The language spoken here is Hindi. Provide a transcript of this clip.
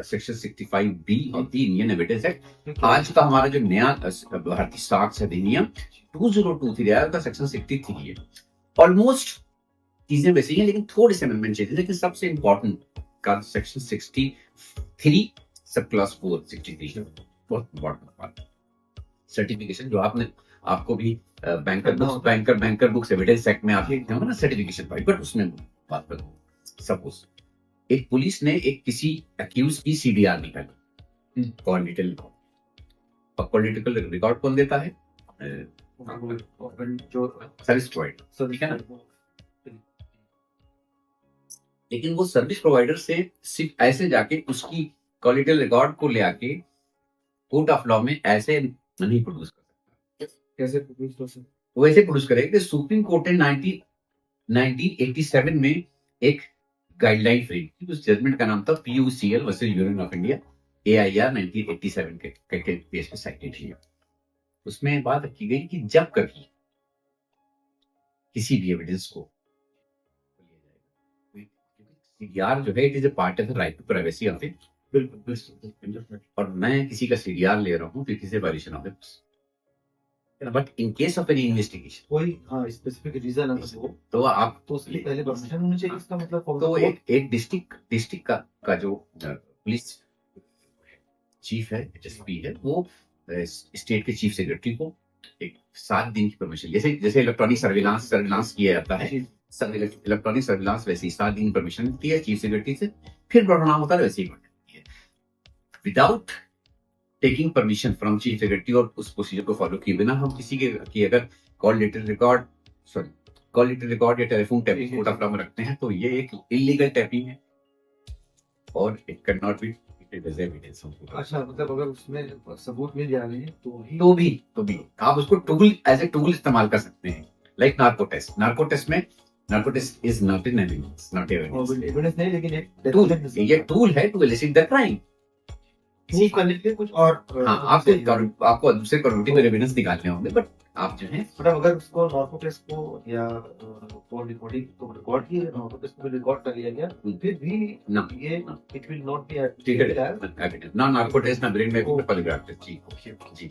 Section 65B of the Indian evidence act. आज का हमारा जो नया भारतीय साक्ष्य अधिनियम 2023 आया, उसका सेक्शन 63 है। ऑलमोस्ट चीजें वैसी हैं, लेकिन थोड़े से अमेंडमेंट चाहिए। लेकिन सबसे इंपॉर्टेंट का सेक्शन 63 सब क्लास 4 63 है, बहुत इंपॉर्टेंट बात। सर्टिफिकेशन जो आपको भी बैंकर बुक्स एविडेंस एक्ट में आप देखते होंगे ना, सर्टिफिकेशन पाई, बट उसमें बात करूँ। सपोज एक पुलिस ने एक किसी अक्यूज की सीडीआर निकाली, पॉलिटिकल रिकॉर्ड कौन देता है? जो सर्विस प्रोवाइडर, ठीक है ना। लेकिन वो सर्विस प्रोवाइडर से सिर्फ ऐसे जाके उसकी पॉलिटिकल रिकॉर्ड को ले आके कोर्ट ऑफ लॉ में ऐसे नहीं प्रोड्यूस कर सकता। कैसे प्रोड्यूस कर सकते? वो ऐसे प्रोड्यूस करेगा कि सुप्रीम कोर्ट ने 1987 में एक गाइडलाइन फ्रेम की, उस जजमेंट का नाम था PUCL versus union of India, AIR 1987 के केस पे साइटेड है। उसमें बात की गई कि जब कभी किसी भी एविडेंस को सीडीआर जो है, it is a part of the right to privacy of it. बिल्कुल। और मैं किसी का सीडीआर ले रहा हूँ तो किसी violation of it, but in case of any investigation कोई स्पेसिफिक रीजन है तो आप तो उसके लिए पहले परमिशन होनी चाहिए। इसका मतलब तो एक डिस्ट्रिक्ट का जो पुलिस चीफ है, HSP है, वो स्टेट के चीफ सेक्रेटरी को एक 7 दिन की परमिशन, जैसे इलेक्ट्रॉनिक सर्विलांस किया जाता है, इलेक्ट्रॉनिक सर्विलांस वैसे ही 7 दिन परमिशन मिलती है चीफ सेक्रेटरी से, फिर बढ़ना होता है वैसे ही मिलती है, without taking permission from chief secretary. और उस प्रोसीजर को फॉलो किए बिना हम किसी के अगर कॉल लेटर रिकॉर्ड या telephone tapping court of law में रखते हैं तो ये एक इलीगल टैपिंग है और it can not be evidence. अच्छा, मतलब अगर उसमें सबूत मिल जा रहे हैं तो भी आप उसको टूल एज ए टूल इस्तेमाल कर सकते हैं, लाइक नार्को टेस्ट में narco test is not an evidence, not evidence नहीं, लेकिन एक टूल, ये टूल है to elicit the crime. Prove करने के लिए कुछ और आपको दूसरे कॉन्विक्टिव एविडेंस निकालने होंगे, बट आप जो है मतलब अगर उसको नार्को टेस्ट को या रिकॉर्डिंग को रिकॉर्ड किया, नार्को टेस्ट को रिकॉर्ड कर लिया गया, फिर भी ये it will not be evidence, ना नार्को टेस्ट, ना ब्रेन मैपिंग, ना पॉलीग्राफ टेस्ट। जी।